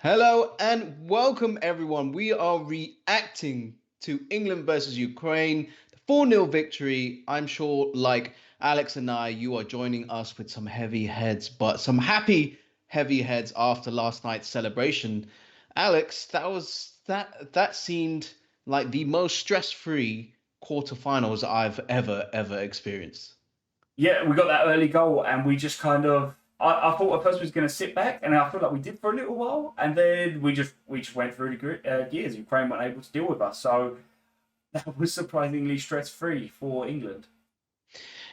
Hello and welcome, everyone. We are reacting to England versus Ukraine, the 4-0 victory. I'm sure, like Alex and I, you are joining us with some heavy heads, but some happy, heavy heads after last night's celebration. Alex, that seemed like the most stress-free quarterfinals I've ever experienced. Yeah, we got that early goal, and we just kind of. I thought at first we was going to sit back, and I feel like we did for a little while, and then we just went through the gears. Ukraine weren't able to deal with us, so that was surprisingly stress free for England.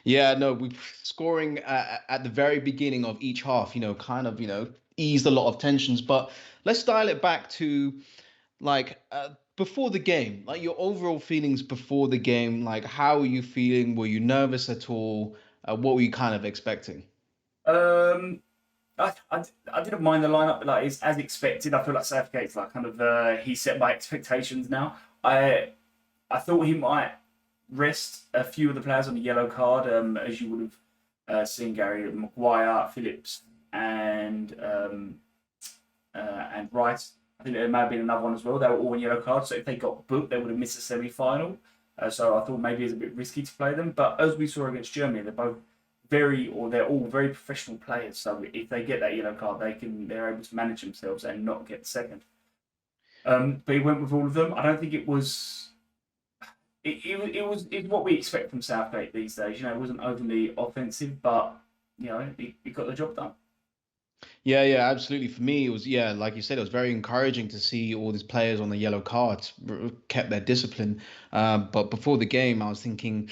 Yeah, no, we scoring at the very beginning of each half, kind of, eased a lot of tensions. But let's dial it back to before the game, like your overall feelings before the game. Like, how were you feeling? Were you nervous at all? What were you kind of expecting? Um, I didn't mind the lineup, like it's as expected. I feel like Southgate's like kind of he set my expectations now. I thought he might rest a few of the players on the yellow card, as you would have seen Gary Maguire, Phillips, and Rice. I think there may have been another one as well. They were all on yellow cards, so if they got booked, they would have missed the semi-final. So I thought maybe it's a bit risky to play them. But as we saw against Germany, they're all very professional players. So if they get that yellow card, they're able to manage themselves and not get second. But he went with all of them. I don't think it was. It's what we expect from Southgate these days. It wasn't overly offensive, but he got the job done. Yeah, absolutely. For me, it was, yeah, like you said, it was very encouraging to see all these players on the yellow cards kept their discipline. But before the game, I was thinking,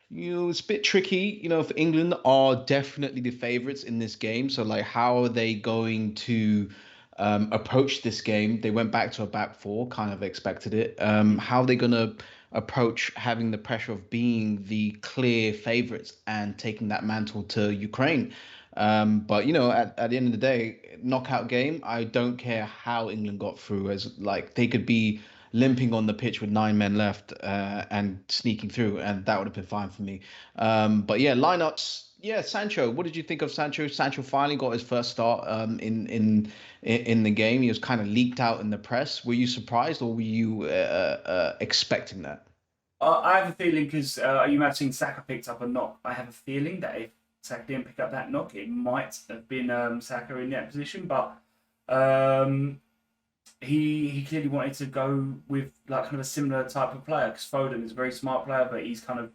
it's a bit tricky. For England are definitely the favorites in this game. So, like, how are they going to approach this game? They went back to a back four, kind of expected it. How are they going to approach having the pressure of being the clear favorites and taking that mantle to Ukraine? But at the end of the day, knockout game, I don't care how England got through, as like they could be limping on the pitch with 9 men left and sneaking through, and that would have been fine for me. But yeah, lineups. Yeah, Sancho. What did you think of Sancho? Sancho finally got his first start in the game. He was kind of leaked out in the press. Were you surprised, or were you expecting that? I have a feeling because you might have seen Saka picked up a knock. I have a feeling that if Saka didn't pick up that knock, it might have been Saka in that position. But um, he clearly wanted to go with like kind of a similar type of player because Foden is a very smart player, but he's kind of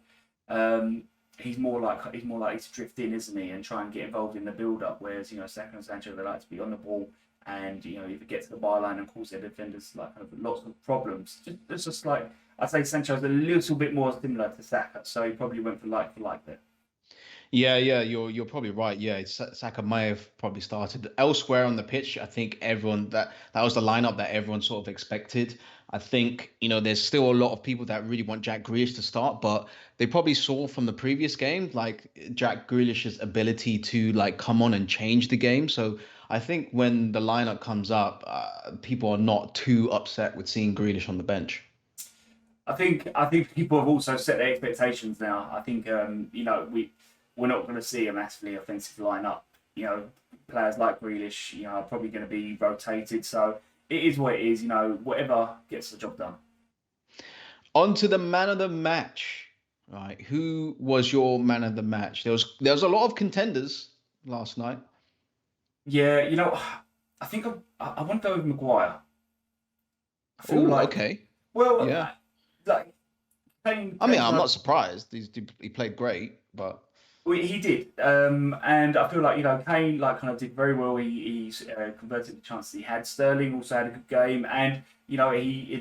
he's more likely to drift in, isn't he, and try and get involved in the build up. Whereas Saka and Sancho they like to be on the ball and either get to the byline and cause their defenders like kind of lots of problems. Just like I'd say Sancho's a little bit more similar to Saka, so he probably went for like there. Yeah, you're probably right. Yeah, Saka may have probably started elsewhere on the pitch. I think everyone that was the lineup that everyone sort of expected. I think there's still a lot of people that really want Jack Grealish to start, but they probably saw from the previous game like Jack Grealish's ability to like come on and change the game. So I think when the lineup comes up, people are not too upset with seeing Grealish on the bench. I think people have also set their expectations now. I think we're not going to see a massively offensive lineup. Players like Grealish, are probably going to be rotated. So it is what it is. Whatever gets the job done. On to the man of the match. Right. Who was your man of the match? There was a lot of contenders last night. Yeah, I think I want to go with Maguire. I feel Oh, like, okay. well, Yeah. like Kane, I mean, Kane's I'm like not surprised. He played great, but well, he did, and I feel like Kane like kind of did very well. He converted the chances he had. Sterling also had a good game, and he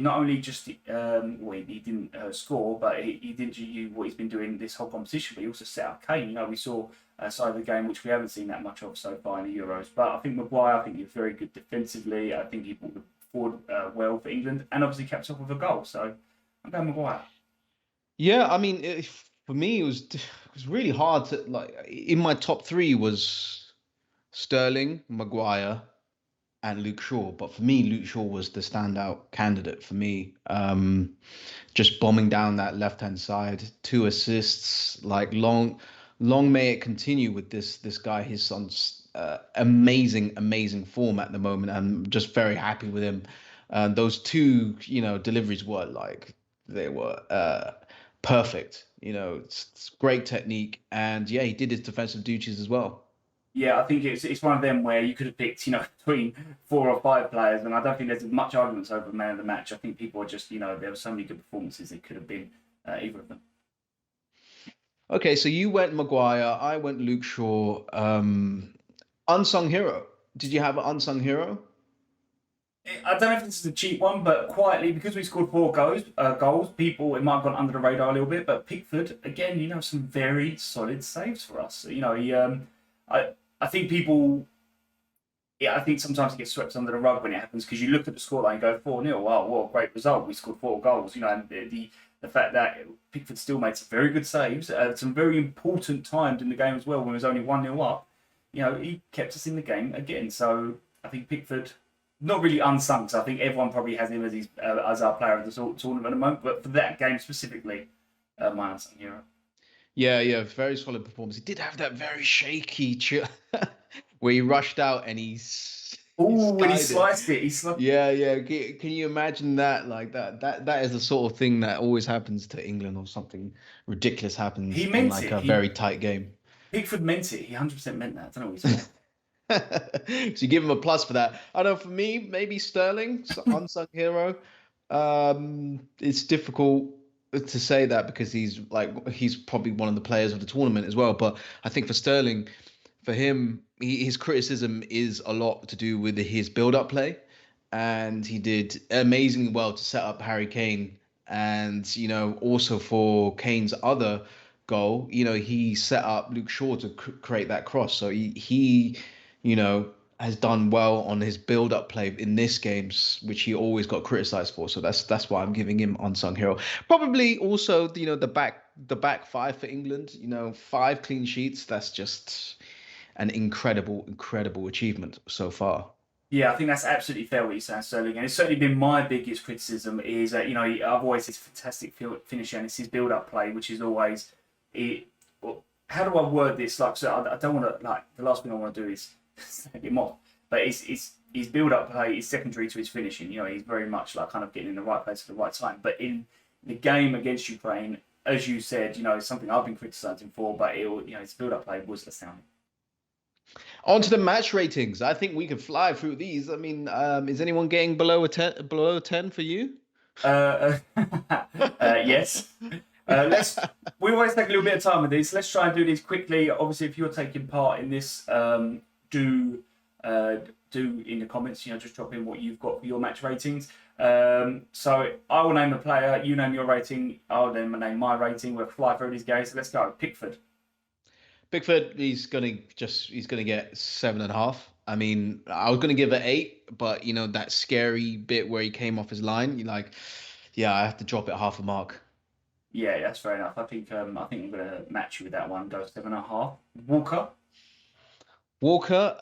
not only just well, he didn't score, but he didn't do what he's been doing this whole competition. But he also set up Kane. We saw a side of the game which we haven't seen that much of so far in the Euros. But I think Maguire, I think he's very good defensively. I think he brought the forward well for England, and obviously kept up with a goal. So I'm going Maguire. yeah, I mean, for me, it was really hard to like. In my top three was Sterling, Maguire, and Luke Shaw. But for me, Luke Shaw was the standout candidate for me. Just bombing down that left hand side, 2 assists, like long may it continue with this guy. His son's amazing form at the moment. I'm just very happy with him. Those two, deliveries were like they were perfect. It's great technique, and yeah, he did his defensive duties as well. Yeah, I think it's one of them where you could have picked, between 4 or 5 players, and I don't think there's much arguments over man of the match. I think people are just, there were so many good performances. It could have been either of them. Okay, so you went Maguire, I went Luke Shaw. Unsung hero. Did you have an unsung hero? I don't know if this is a cheap one, but quietly, because we scored 4 goals, people, it might have gone under the radar a little bit. But Pickford, again, some very solid saves for us. I think people, yeah, I think sometimes it gets swept under the rug when it happens because you look at the scoreline and go 4-0. Wow, what a great result! We scored 4 goals. And the fact that Pickford still made some very good saves at some very important times in the game as well when it was only 1-0 up. He kept us in the game again. So I think Pickford, not really unsung. So I think everyone probably has him as our player of the tournament at the moment. But for that game specifically, my unsung hero. Yeah, very solid performance. He did have that very shaky where he rushed out and Oh, when he sliced it, Yeah. Can you imagine that? Like that is the sort of thing that always happens to England, or something ridiculous happens He in meant like it. a very tight game. Pickford meant it. He 100% meant that. I don't know what he said. So you give him a plus for that. I know for me, maybe Sterling, unsung hero. It's difficult to say that because he's probably one of the players of the tournament as well. But I think for Sterling, for him, his criticism is a lot to do with his build-up play, and he did amazingly well to set up Harry Kane, and also for Kane's other goal, he set up Luke Shaw to create that cross. So he you know, has done well on his build-up play in this games, which he always got criticized for. So that's why I'm giving him unsung hero. Probably also, the back five for England. 5 clean sheets. That's just an incredible achievement so far. Yeah, I think that's absolutely fair what you're saying, Sterling. And it's certainly been my biggest criticism is that, I've always his fantastic finisher and it's his build-up play, which is always, how do I word this? Like, so I don't want to, like, the last thing I want to do is send him off. But it's his build-up play is secondary to his finishing. He's very much like kind of getting in the right place at the right time. But in the game against Ukraine, as you said, it's something I've been criticising for, but his build-up play was astounding. On to the match ratings. I think we can fly through these. I mean, is anyone getting below a 10 for you? Yes. We always take a little bit of time with these. Let's try and do these quickly. Obviously, if you're taking part in this, do in the comments. Just drop in what you've got for your match ratings. So I will name the player. You name your rating. I'll then name my rating. We'll fly through these guys. So let's go. Pickford. Pickford, he's gonna get 7.5. I mean, I was gonna give it 8, but that scary bit where he came off his line, yeah, I have to drop it half a mark. Yeah, that's fair enough. I think I'm gonna match you with that one. Go 7.5. Walker. Walker,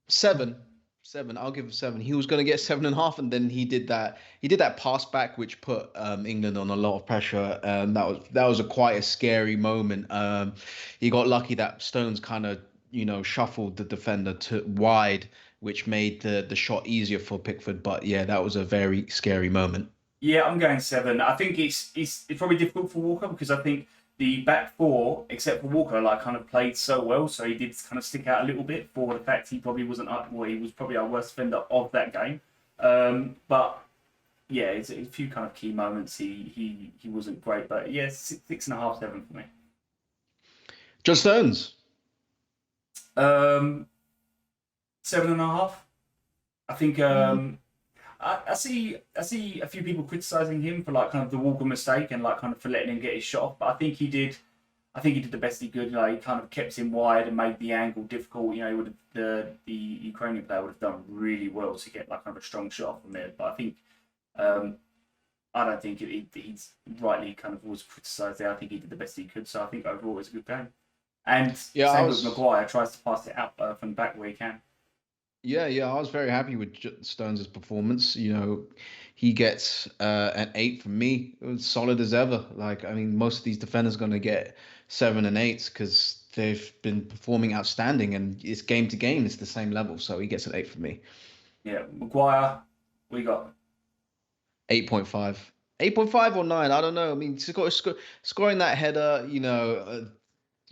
7. 7. I'll give him 7. He was going to get 7.5, and then he did that. He did that pass back, which put England on a lot of pressure. That was quite a scary moment. He got lucky that Stones kind of shuffled the defender to wide, which made the shot easier for Pickford. But yeah, that was a very scary moment. Yeah, I'm going 7. I think it's probably difficult for Walker because I think the back four, except for Walker, kind of played so well, so he did kind of stick out a little bit for the fact he probably wasn't up. Well, he was probably our worst defender of that game. But yeah, it's a few kind of key moments. He wasn't great, but yeah, 6.5, 7 for me. John Stones. 7.5. I think. I see a few people criticising him for kind of the Walker mistake and kind of for letting him get his shot off, but I think he did the best he could. He kind of kept him wide and made the angle difficult. The Ukrainian player would have done really well to get kind of a strong shot from there. But I think I don't think he's rightly kind of was criticised there. I think he did the best he could. So I think overall it was a good game. And same with Maguire, tries to pass it out from the back where he can. Yeah, I was very happy with Stones' performance. He gets an 8 from me. It was solid as ever. I mean, most of these defenders are going to get 7 and 8s because they've been performing outstanding, and it's game to game. It's the same level, so he gets an 8 for me. Yeah, Maguire, we got 8.5. 8.5 or 9, I don't know. I mean, scoring that header,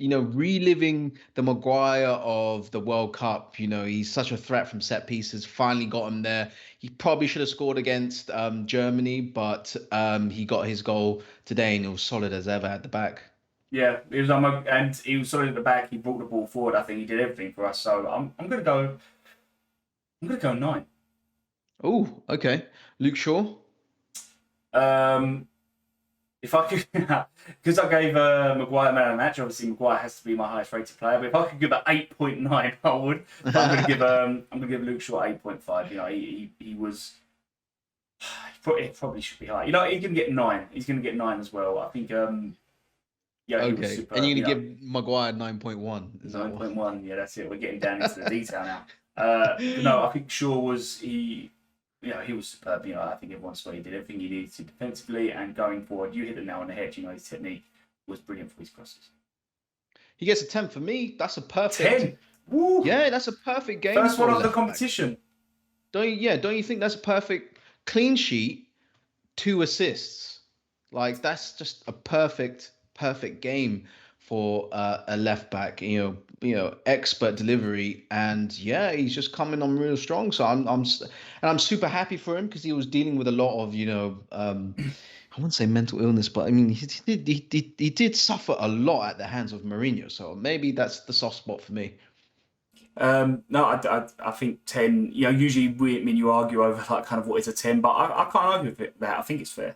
reliving the Maguire of the World Cup. He's such a threat from set pieces. Finally got him there. He probably should have scored against Germany, but he got his goal today, and it was solid as ever at the back. yeah. He was and he was solid at the back. He brought the ball forward. I think he did everything for us. So I'm gonna go 9. Oh, okay. Luke Shaw. Um, if I could, because I gave Maguire man of the match. Obviously, Maguire has to be my highest rated player. But if I could give it 8.9, I would. But I'm gonna give Luke Shaw 8.5. He was. It probably should be high. He's gonna get 9. He's gonna get 9 as well. I think. Yeah, he was Okay. superb, And you're gonna give Maguire 9.1. Is that what? 9.1. Yeah, that's it. We're getting down into the detail now. No, I think Shaw was he. He was superb. I think everyone saw he did everything he needed to defensively and going forward. You hit the nail on the head. His technique was brilliant for his crosses. He gets a 10 for me. That's a perfect 10. Woo! Yeah, that's a perfect game. First for one a of the left back. competition. Don't you think that's a perfect clean sheet, 2 assists? Like that's just a perfect game for a left back. Expert delivery, and yeah, he's just coming on real strong. So I'm super happy for him because he was dealing with a lot of I wouldn't say mental illness, but I mean he did suffer a lot at the hands of Mourinho. So maybe that's the soft spot for me. No, I think 10. Usually you argue over like kind of what is a 10, but I can't argue with that. I think it's fair.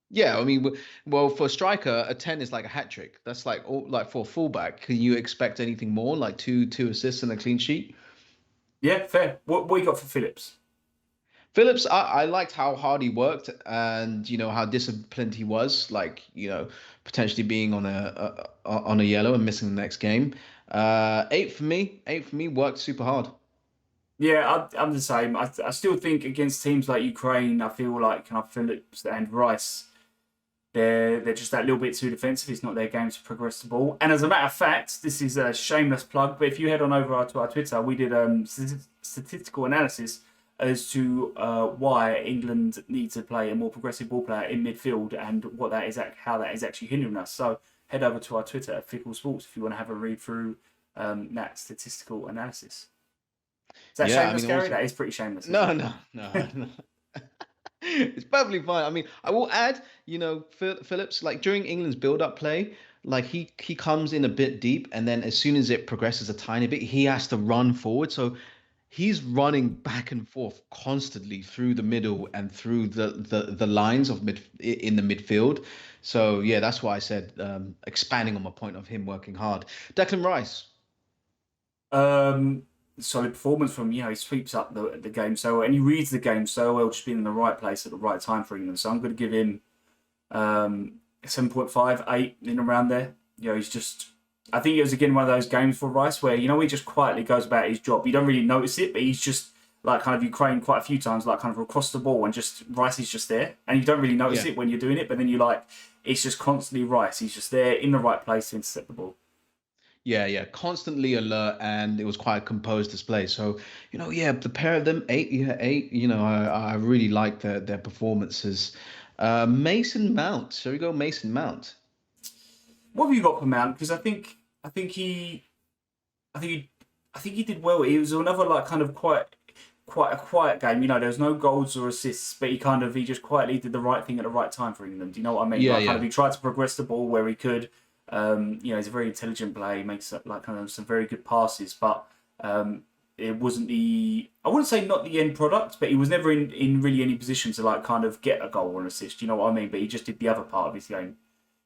Yeah, I mean, well, for a striker, a 10 is like a hat trick. That's like for a fullback. Can you expect anything more? Like two assists and a clean sheet? Yeah, fair. What you got for Phillips? Phillips, I liked how hard he worked, and how disciplined he was. Like potentially being on a yellow and missing the next game. 8 for me. 8 for me. Worked super hard. Yeah, I'm the same. I still think against teams like Ukraine, I feel like kind of Phillips and Rice, they're just that little bit too defensive. It's not their game to progress the ball. And as a matter of fact, this is a shameless plug, but if you head on over to our Twitter, we did statistical analysis as to why England need to play a more progressive ball player in midfield and what that is, how that is actually hindering us. So head over to our Twitter at Fickle Sports if you want to have a read through that statistical analysis. Is that shameless, Gary? That is pretty shameless. No. It's perfectly fine. I mean, I will add, Phillips, like during England's build-up play, like he comes in a bit deep, and then as soon as it progresses a tiny bit, he has to run forward. So he's running back and forth constantly through the middle and through the lines of in the midfield. So yeah, that's why I said expanding on my point of him working hard. Declan Rice. Solid performance from he sweeps up the game so well, and he reads the game so well, just being in the right place at the right time for England. So I'm going to give him 7.5, 8 in around there. He's just. I think it was again one of those games for Rice where he just quietly goes about his job. You don't really notice it, but he's just like kind of Ukraine quite a few times, like kind of across the ball, and just Rice is just there, and you don't really notice it when you're doing it, but then you it's just constantly Rice. He's just there in the right place to intercept the ball. Yeah, constantly alert, and it was quite a composed display. So, the pair of them, 8, 8. I really like their performances. Mason Mount. Shall we go Mason Mount? What have you got for Mount? Because I think he did well. It was another like kind of quite a quiet game. There was no goals or assists, but he just quietly did the right thing at the right time for England. Do you know what I mean? Yeah, Kind of he tried to progress the ball where he could. He's a very intelligent player. He makes like kind of some very good passes, but it wasn't I wouldn't say not the end product, but he was never in really any position to like kind of get a goal or an assist. You know what I mean? But he just did the other part of his game,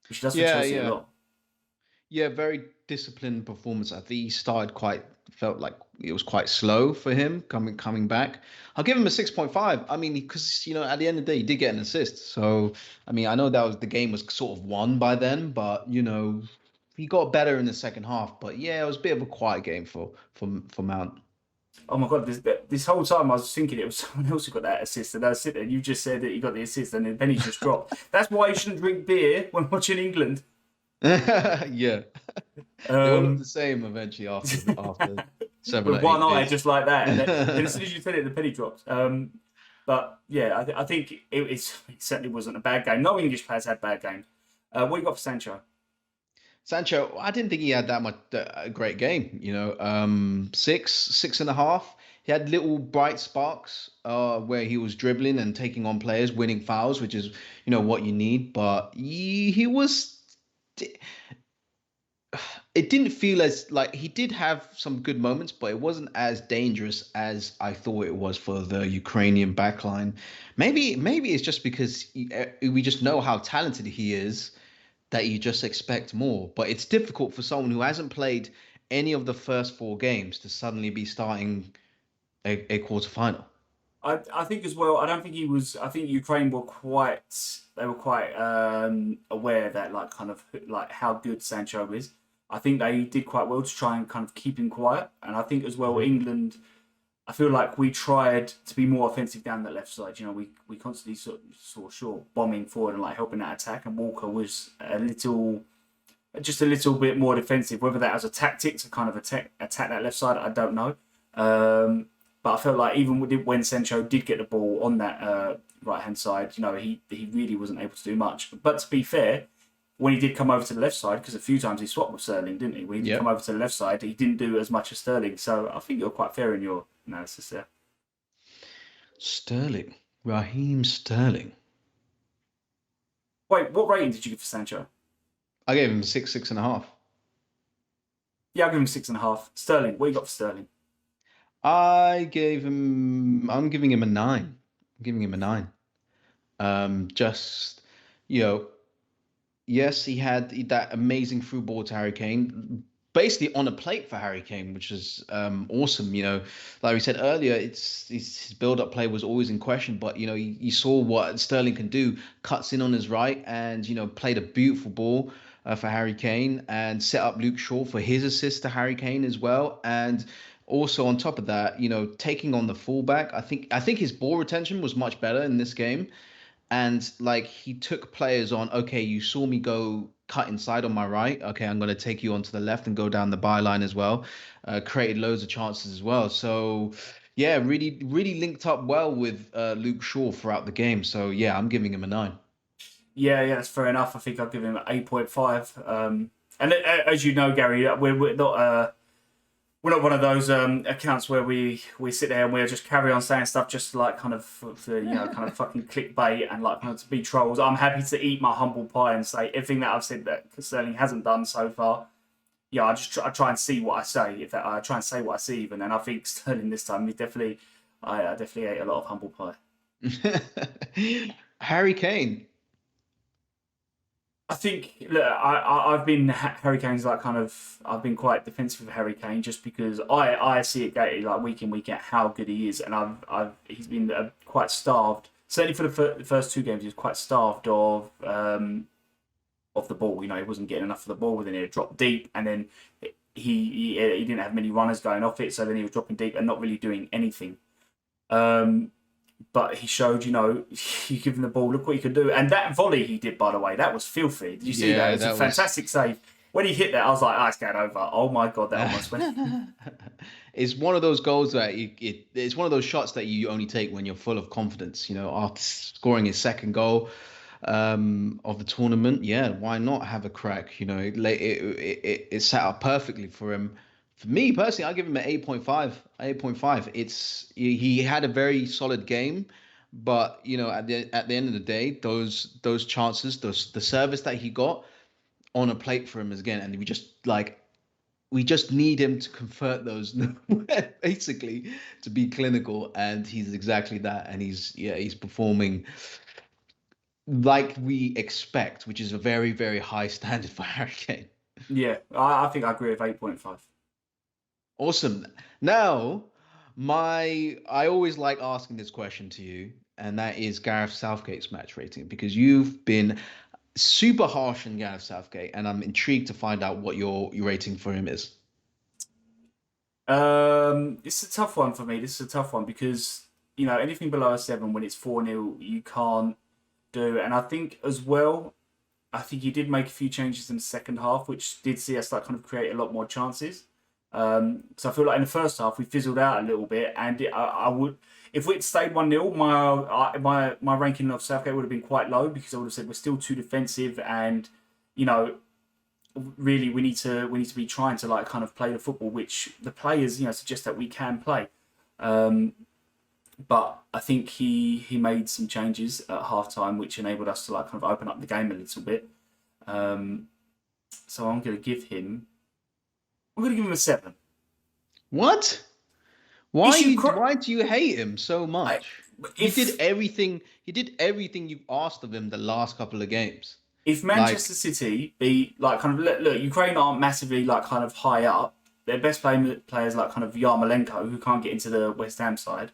which does for Chelsea a lot. Yeah, very disciplined performance. I think he felt like it was quite slow for him coming back. I'll give him a 6.5. I mean, because at the end of the day, he did get an assist. So I mean, I know the game was sort of won by then, but he got better in the second half. But yeah, it was a bit of a quiet game for Mount. Oh my god! This whole time I was thinking it was someone else who got that assist, and I was sitting there. You just said that he got the assist, and then Benny just dropped. That's why you shouldn't drink beer when watching England. Yeah, they all look the Um, same eventually after 7 with or one 8 eye days. just like that, and then as soon as you said it, the penny drops. But yeah, I think it certainly wasn't a bad game. No English players had bad games. What you got for Sancho? Sancho, I didn't think he had that much a great game. Six and a half. He had little bright sparks where he was dribbling and taking on players, winning fouls, which is what you need. But he was. It didn't feel as like he did have some good moments, but it wasn't as dangerous as I thought it was for the Ukrainian backline. Maybe it's just because we just know how talented he is that you just expect more. But it's difficult for someone who hasn't played any of the first four games to suddenly be starting a quarterfinal. I think as well. I don't think he was. I think Ukraine were quite. They were quite aware that like kind of like how good Sancho is. I think they did quite well to try and kind of keep him quiet. And I think as well Mhm. England. I feel like we tried to be more offensive down that left side. You know, we constantly sort of short bombing forward and like helping that attack. And Walker was just a little bit more defensive. Whether that was a tactic to kind of attack that left side, I don't know. But I felt like even when Sancho did get the ball on that right hand side, you know, he really wasn't able to do much. But to be fair, when he did come over to the left side, because a few times he swapped with Sterling, didn't he? When he did come Yep. over to the left side, he didn't do as much as Sterling. So I think you're quite fair in your analysis there. Sterling. Raheem Sterling. Wait, what rating did you give for Sancho? I gave him six and a half. Yeah, I'll give him 6.5. Sterling, what you got for Sterling? I'm giving him a nine. I'm giving him a nine. Just, you know, yes, he had that amazing through ball to Harry Kane, basically on a plate for Harry Kane, which is awesome. Like we said earlier, his build-up play was always in question, but you saw what Sterling can do. Cuts in on his right, and played a beautiful ball for Harry Kane, and set up Luke Shaw for his assist to Harry Kane as well, and. Also, on top of that, taking on the fullback, I think his ball retention was much better in this game, and like he took players on. Okay, you saw me go cut inside on my right. Okay, I'm going to take you onto the left and go down the byline as well. Created loads of chances as well. So yeah, really really linked up well with Luke Shaw throughout the game. So yeah, I'm giving him a nine. Yeah, that's fair enough. I think I'll give him 8.5. And as you know, Gary, we're not one of those accounts where we sit there and we just carry on saying stuff just like kind of for kind of fucking clickbait and like kind of to be trolls. I'm happy to eat my humble pie and say everything that I've said that Sterling hasn't done so far. Yeah, I try and see what I say. If that, I try and say what I see, even, and I think Sterling this time I definitely ate a lot of humble pie. Harry Kane. I think look, I've been Hurricanes like kind of I've been quite defensive of Hurricane just because I see it like week in week out how good he is, and he's been quite starved. Certainly for the first two games, he was quite starved of the ball. You know, he wasn't getting enough of the ball. Then it dropped deep, and then he didn't have many runners going off it. So then he was dropping deep and not really doing anything. Um, but he showed, you give him the ball, look what you can do. And that volley he did, by the way, that was filthy. Did you see that? It Yeah, was a that was. fantastic save. When he hit that, I was like, it's going over. Oh my God, that almost went. It's one of those goals that it's one of those shots that you only take when you're full of confidence. After scoring his second goal of the tournament, yeah, why not have a crack? It set up perfectly for him. For me personally, I give him an 8.5. 8.5. He had a very solid game, but at the end of the day, those chances, the service that he got on a plate for him again, and we just need him to convert those basically to be clinical, and he's exactly that, and he's performing like we expect, which is a very very high standard for Harry Kane. Yeah, I think I agree with 8.5. Awesome. Now, I always like asking this question to you, and that is Gareth Southgate's match rating, because you've been super harsh on Gareth Southgate, and I'm intrigued to find out what your rating for him is. It's a tough one for me. This is a tough one because, anything below a 7 when it's 4-0, you can't do. And I think as well, I think he did make a few changes in the second half, which did see us like kind of create a lot more chances. So I feel like in the first half we fizzled out a little bit, and I would, if we'd stayed 1-0, my ranking of Southgate would have been quite low because I would have said we're still too defensive, and you know really we need to be trying to like kind of play the football, which the players suggest that we can play. Um, but I think he made some changes at half time, which enabled us to like kind of open up the game a little bit. Um, so I'm going to give him a 7. What? Why Issue you? cr- Why do you hate him so I, much? He did if everything. He did everything you've asked of him the last couple of games. if Like, Manchester City be like kind of look, Ukraine aren't massively like kind of high up. Their best players like kind of Yarmolenko, who can't get into the West Ham side.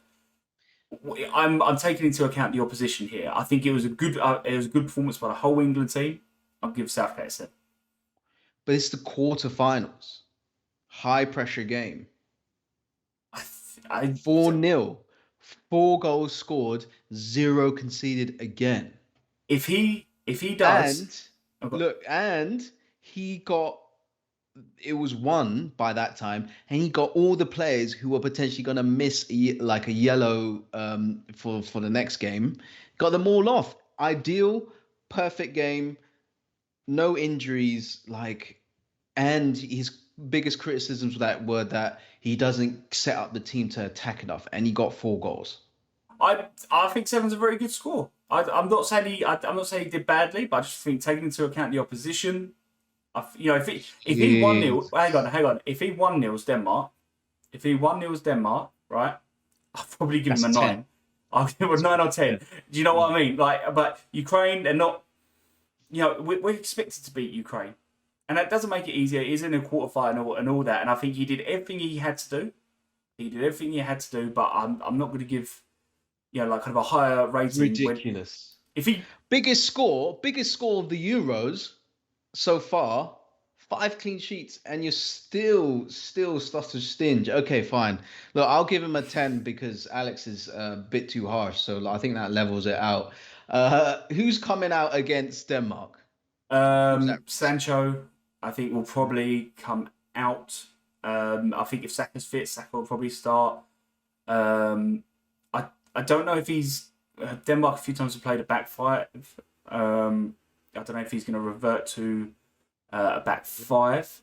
I'm taking into account the opposition here. I think it was a good performance by the whole England team. I'll give Southgate a 7. but it's the quarterfinals, high pressure game. I, I 4-0, 4 goals scored, zero conceded again. if he does, And okay, look, and he got it was won by that time, and he got all the players who were potentially going to miss like a yellow for the next game, got them all off. Ideal, perfect game, no injuries, like, and his biggest criticisms of that were that he doesn't set up the team to attack enough, and he got 4 goals. I think seven's a very good score. I'm not saying he did badly, but I just think taking into account the opposition, if he 1-0, Jeez. hang on, if he 1-0's Denmark, right, I'll probably give him That's a a 10. 9. I'll give him a 9 or 10. Do you know what I mean? Like, but Ukraine, they're not. We're expected to beat Ukraine, and that doesn't make it easier. It is in a quarterfinal and all that, and I think he did everything he had to do. He did everything he had to do, but I'm not going to give like kind of a higher rating when Ridiculous. if he Biggest score of the Euros so far. 5 clean sheets, and you're still sausage stinge. Okay, fine. Look, I'll give him a 10 because Alex is a bit too harsh. So like, I think that levels it out. Who's coming out against Denmark? Who's at risk? Sancho, I think will probably come out. I think if Saka's fit, Saka will probably start. Um, I don't know if he's Denmark a few times have played a back five. I don't know if he's going to revert to a back five.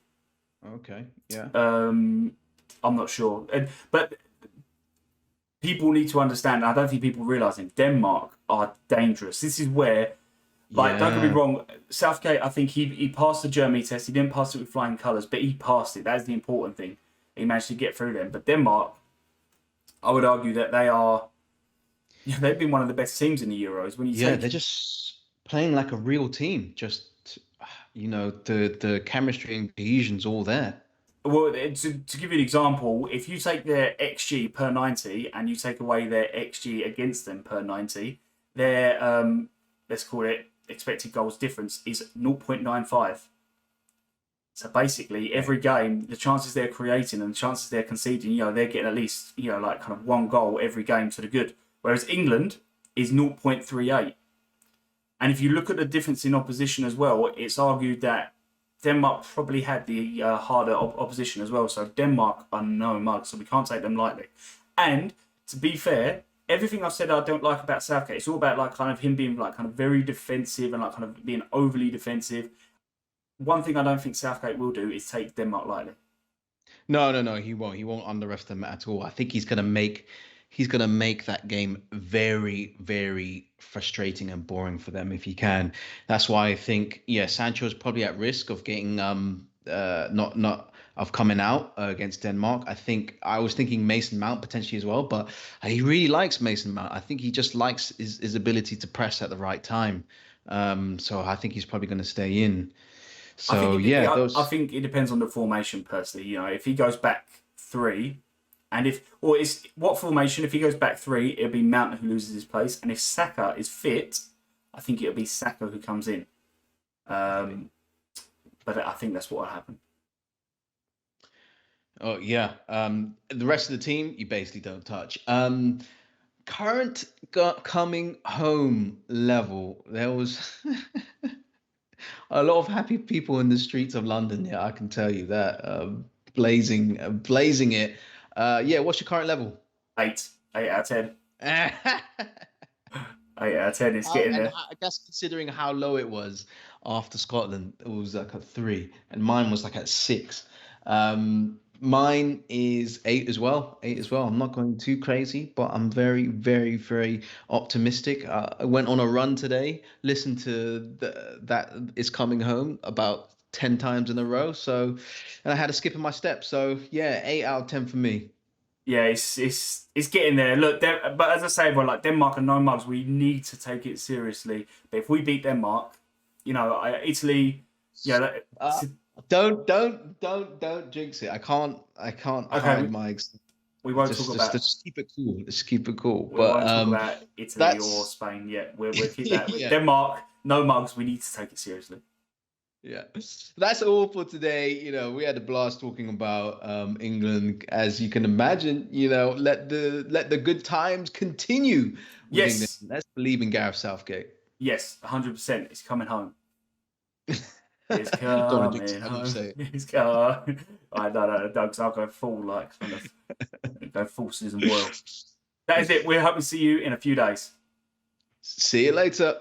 Okay, yeah. I'm not sure, but people need to understand. I don't think people realize it. Denmark are dangerous. This is where, like, don't get me Yeah. wrong. Southgate, I think he passed the Germany test. He didn't pass it with flying colours, but he passed it. That's the important thing. He managed to get through them. But Denmark, I would argue that they've been one of the best teams in the Euros. When you Yeah, take they're just playing like a real team. Just the chemistry and cohesion's all there. well, to give you an example, if you take their XG per 90 and you take away their XG against them per 90, their let's call it expected goals difference is 0.95. So basically, every game, the chances they're creating and the chances they're conceding, they're getting at least, like kind of 1 goal every game to the good. Whereas England is 0.38. And if you look at the difference in opposition as well, it's argued that Denmark probably had the harder opposition as well. So Denmark are no mugs, so we can't take them lightly. And to be fair, everything I've said I don't like about Southgate, it's all about like kind of him being like kind of very defensive and like kind of being overly defensive. One thing I don't think Southgate will do is take Denmark lightly. No, no, no, he won't. He won't underestimate at all. I think he's gonna make that game very, very frustrating and boring for them if he can. That's why I think, yeah, Sancho is probably at risk of getting not of coming out against Denmark. I think I was thinking Mason Mount potentially as well, but he really likes Mason Mount. I think he just likes his ability to press at the right time. So I think he's probably going to stay in. I think So yeah, I those. think it depends on the formation personally. If he goes back three, and if or is what formation? If he goes back three, it'll be Mount who loses his place, and if Saka is fit, I think it'll be Saka who comes in. Um, but I think that's what will happen. Oh yeah. The rest of the team you basically don't touch. Current coming home level. There was A lot of happy people in the streets of London. Yeah, I can tell you that. Blazing it. Yeah, what's your current level? 8 out of 10. And 8 out of 10. It's getting there. I guess considering how low it was after Scotland, it was like a 3, and mine was like at 6. Mine is 8 as well. 8 as well. I'm not going too crazy, but I'm very, very, very optimistic. I went on a run today, listened to that is coming home about 10 times in a row. So, and I had a skip in my step. So yeah, 8 out of 10 for me. Yeah, it's getting there. Look, but as I say, bro, like Denmark and no mugs, we need to take it seriously. But if we beat Denmark, Italy, yeah, Uh, don't jinx it. I can't okay, hide my we won't talk about just keep it cool. Just keep it cool. we But won't talk about Italy or that's Spain yet. We'll keep that with yeah, Denmark. No mugs. We need to take it seriously. yeah. That's all for today. We had a blast talking about England. As you can imagine, let the good times continue with England. Yes, Let's believe in Gareth Southgate. yes, 100%. It's coming home. It's Don't want to jinx coming it. How do you home. say it? It's coming. I no, because I'll go full like kind of go full Susan Boyle. That is it. We hope to see you in a few days. See you later.